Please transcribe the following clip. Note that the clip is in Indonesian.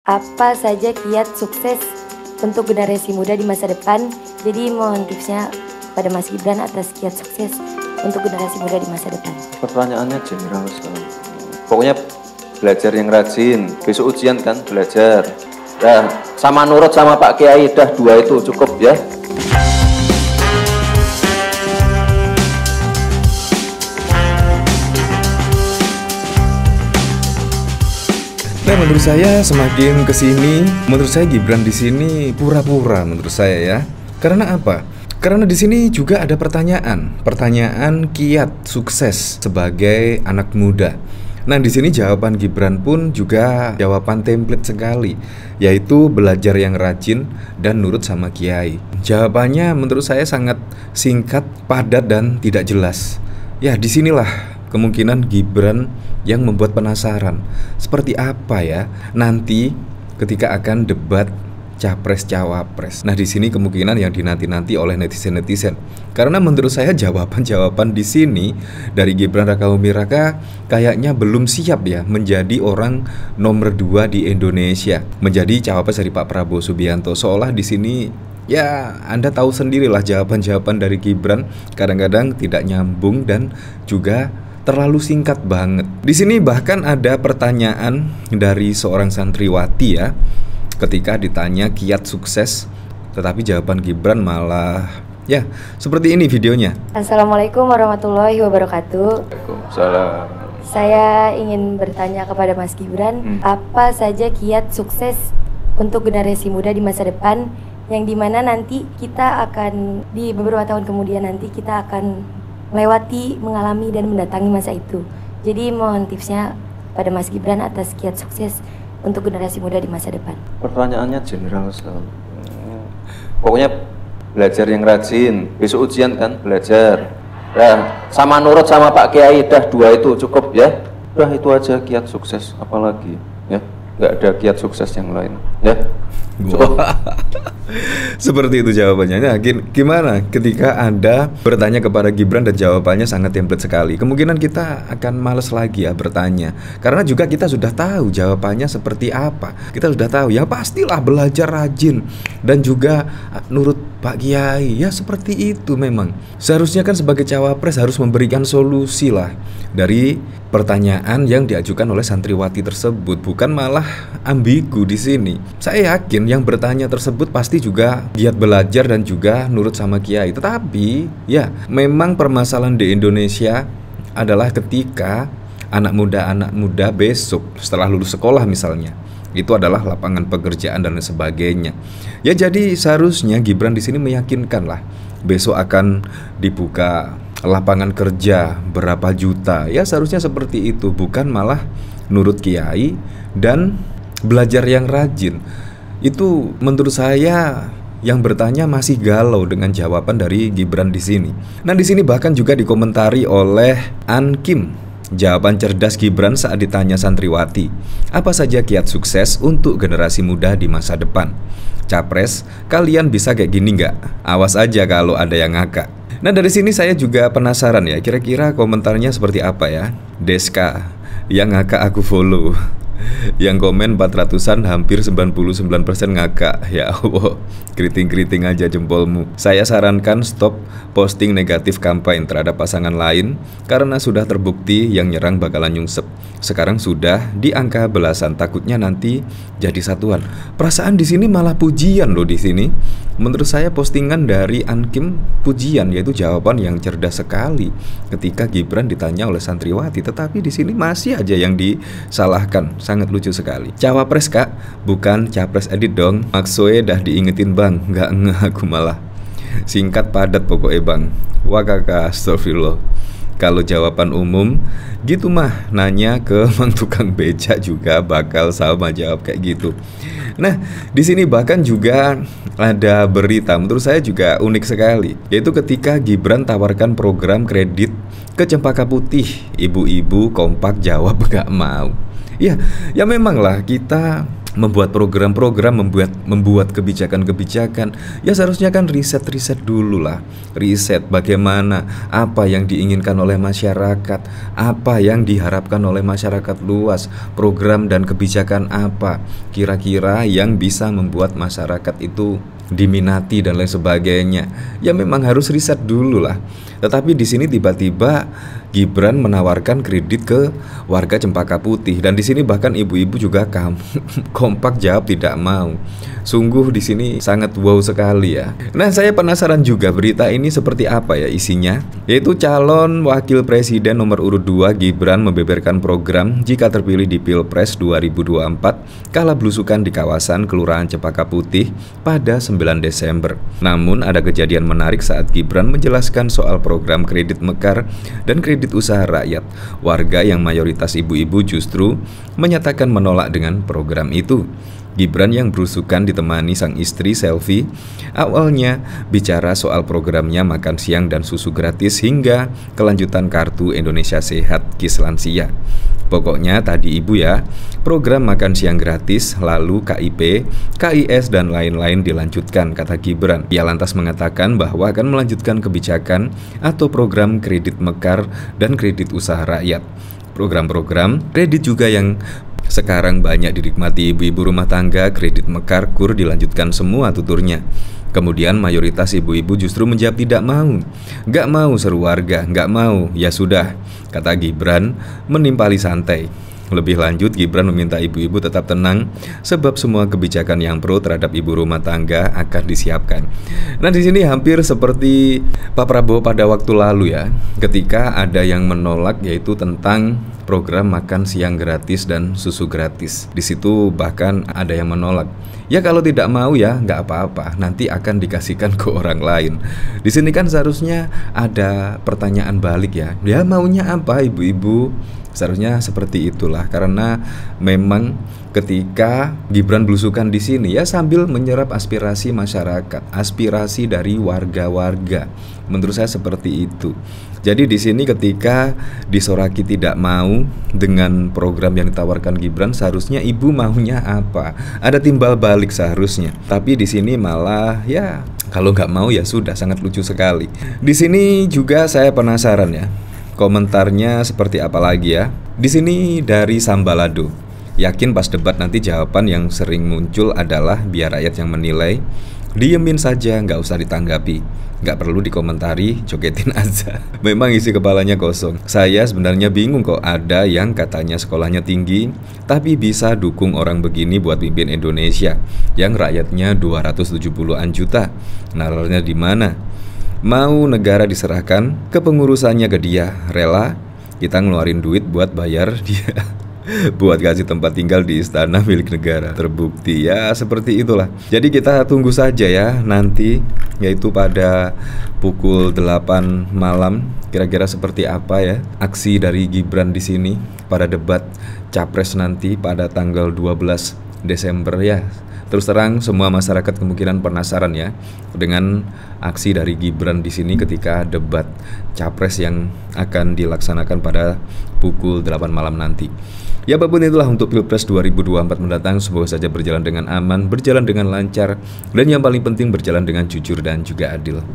Apa saja kiat sukses untuk generasi muda di masa depan? Jadi mohon tipsnya pada Mas Gibran atas kiat sukses untuk generasi muda di masa depan. Pertanyaannya general sekali. Pokoknya belajar yang rajin. Besok ujian kan, belajar. Dah, sama nurut sama Pak Kiai, dah 2 itu cukup ya. Nah, menurut saya semakin kesini, menurut saya Gibran di sini pura-pura menurut saya ya. Karena apa? Karena di sini juga ada pertanyaan kiat sukses sebagai anak muda. Nah, di sini jawaban Gibran pun juga jawaban template sekali, yaitu belajar yang rajin dan nurut sama kiai. Jawabannya menurut saya sangat singkat, padat dan tidak jelas. Ya, disinilah kemungkinan Gibran yang membuat penasaran seperti apa ya nanti ketika akan debat capres cawapres. Nah, di sini kemungkinan yang dinanti-nanti oleh netizen-netizen. Karena menurut saya jawaban-jawaban di sini dari Gibran Rakabuming Raka kayaknya belum siap ya menjadi orang nomor 2 di Indonesia, menjadi cawapres dari Pak Prabowo Subianto. Seolah di sini ya Anda tahu sendirilah jawaban-jawaban dari Gibran kadang-kadang tidak nyambung dan juga terlalu singkat banget. Di sini bahkan ada pertanyaan dari seorang santriwati ya, ketika ditanya kiat sukses, tetapi jawaban Gibran malah ya seperti ini videonya. Assalamualaikum warahmatullahi wabarakatuh. Waalaikumsalam. Saya ingin bertanya kepada Mas Gibran, apa saja kiat sukses untuk generasi muda di masa depan, yang dimana nanti kita akan di beberapa tahun kemudian nanti kita akan melewati, mengalami dan mendatangi masa itu. Jadi mohon tipsnya pada Mas Gibran atas kiat sukses untuk generasi muda di masa depan. Pertanyaannya general sekali. Pokoknya belajar yang rajin. Besok ujian kan, belajar. Dah, sama nurut sama Pak Kiai, dah 2 itu cukup ya. Dah itu aja kiat sukses, apalagi ya. Nggak ada kiat sukses yang lain ya. Seperti itu jawabannya. Nah, gimana ketika Anda bertanya kepada Gibran dan jawabannya sangat template sekali? Kemungkinan kita akan males lagi ya bertanya, karena juga kita sudah tahu jawabannya seperti apa. Kita sudah tahu ya pastilah belajar rajin dan juga nurut Pak Kiai. Ya seperti itu memang. Seharusnya kan sebagai cawapres harus memberikan solusi lah dari pertanyaan yang diajukan oleh santriwati tersebut, bukan malah ambigu di sini. Saya yakin yang bertanya tersebut pasti juga giat belajar dan juga nurut sama kiai. Tetapi ya memang permasalahan di Indonesia adalah ketika anak muda besok setelah lulus sekolah misalnya, itu adalah lapangan pekerjaan dan sebagainya. Ya jadi seharusnya Gibran di sini meyakinkan lah besok akan dibuka lapangan kerja berapa juta. Ya seharusnya seperti itu, bukan malah nurut kiai dan belajar yang rajin. Itu menurut saya yang bertanya masih galau dengan jawaban dari Gibran di sini. Nah, di sini bahkan juga dikomentari oleh An Kim. Jawaban cerdas Gibran saat ditanya santriwati, apa saja kiat sukses untuk generasi muda di masa depan? Capres, kalian bisa kayak gini nggak? Awas aja kalau ada yang ngakak. Nah, dari sini saya juga penasaran ya, kira-kira komentarnya seperti apa ya? Deska, yang ngakak aku follow. Yang komen 400-an hampir 99% ngakak. Ya Allah, keriting-keriting aja jempolmu. Saya sarankan stop posting negatif kampanye terhadap pasangan lain, karena sudah terbukti yang nyerang bakalan nyungsep. Sekarang sudah di angka belasan, takutnya nanti jadi satuan. Perasaan di sini malah pujian loh di sini. Menurut saya postingan dari Ankim pujian, yaitu jawaban yang cerdas sekali ketika Gibran ditanya oleh santriwati, tetapi di sini masih aja yang disalahkan. Sangat lucu sekali. Cawapres kak, bukan capres edit dong. Maksudnya dah diingetin bang, nggak aku malah. Singkat padat pokoknya bang. Wah kakak, astagfirullah. Kalau jawaban umum gitu mah nanya ke mang tukang becak juga bakal sama jawab kayak gitu. Nah, di sini bahkan juga ada berita menurut saya juga unik sekali, yaitu ketika Gibran tawarkan program kredit ke Cempaka Putih, ibu-ibu kompak jawab gak mau. Ya memang lah kita membuat program-program, membuat kebijakan-kebijakan, ya seharusnya kan riset dulu lah. Riset bagaimana, apa yang diinginkan oleh masyarakat, apa yang diharapkan oleh masyarakat luas, program dan kebijakan apa kira-kira yang bisa membuat masyarakat itu diminati dan lain sebagainya. Ya memang harus riset dulu lah. Tetapi di sini tiba-tiba Gibran menawarkan kredit ke warga Cempaka Putih, dan di sini bahkan ibu-ibu juga kompak jawab tidak mau. Sungguh di sini sangat wow sekali ya. Nah, saya penasaran juga berita ini seperti apa ya isinya. Yaitu calon wakil presiden nomor urut 2 Gibran membeberkan program jika terpilih di Pilpres 2024 kala belusukan di kawasan Kelurahan Cempaka Putih pada 9 Desember. Namun ada kejadian menarik saat Gibran menjelaskan soal program kredit mekar dan kredit usaha rakyat. Warga yang mayoritas ibu-ibu justru menyatakan menolak dengan program itu. Gibran yang berusukan ditemani sang istri Selvi awalnya bicara soal programnya makan siang dan susu gratis hingga kelanjutan kartu Indonesia Sehat KIS Lansia. Pokoknya tadi ibu ya, program makan siang gratis, lalu KIP, KIS dan lain-lain dilanjutkan, kata Gibran. Ia lantas mengatakan bahwa akan melanjutkan kebijakan atau program kredit mekar dan kredit usaha rakyat. Program-program kredit juga yang sekarang banyak dinikmati ibu-ibu rumah tangga, kredit mekar, KUR dilanjutkan semua, tuturnya. Kemudian mayoritas ibu-ibu justru menjawab tidak mau. Gak mau, seru warga, gak mau. Ya sudah, kata Gibran menimpali santai. Lebih lanjut, Gibran meminta ibu-ibu tetap tenang sebab semua kebijakan yang pro terhadap ibu rumah tangga akan disiapkan. Nah, di sini hampir seperti Pak Prabowo pada waktu lalu ya, ketika ada yang menolak yaitu tentang program makan siang gratis dan susu gratis. Di situ bahkan ada yang menolak. Ya kalau tidak mau ya nggak apa-apa, nanti akan dikasihkan ke orang lain. Di sini kan seharusnya ada pertanyaan balik ya. Ya maunya apa ibu-ibu? Seharusnya seperti itulah, karena memang ketika Gibran belusukan di sini ya sambil menyerap aspirasi masyarakat, aspirasi dari warga-warga. Menurut saya seperti itu. Jadi di sini ketika disoraki tidak mau dengan program yang ditawarkan Gibran, seharusnya ibu maunya apa? Ada timbal balik seharusnya. Tapi di sini malah ya kalau nggak mau ya sudah, sangat lucu sekali. Di sini juga saya penasaran ya. Komentarnya seperti apa lagi ya? Di sini dari Sambalado. Yakin pas debat nanti jawaban yang sering muncul adalah biar rakyat yang menilai. Diemin saja, nggak usah ditanggapi. Nggak perlu dikomentari, jogetin aja. Memang isi kepalanya kosong. Saya sebenarnya bingung kok ada yang katanya sekolahnya tinggi, tapi bisa dukung orang begini buat pimpin Indonesia yang rakyatnya 270-an juta. Nalarnya di mana? Mau negara diserahkan ke pengurusannya ke dia, rela kita ngeluarin duit buat bayar dia buat kasih tempat tinggal di istana milik negara. Terbukti ya seperti itulah. Jadi kita tunggu saja ya nanti, yaitu pada pukul 8 malam kira-kira seperti apa ya aksi dari Gibran di sini pada debat Capres nanti pada tanggal 12 Desember ya. Terus terang semua masyarakat kemungkinan penasaran ya dengan aksi dari Gibran di sini ketika debat Capres yang akan dilaksanakan pada pukul 8 malam nanti. Ya apapun itulah untuk Pilpres 2024 mendatang, semoga saja berjalan dengan aman, berjalan dengan lancar, dan yang paling penting berjalan dengan jujur dan juga adil.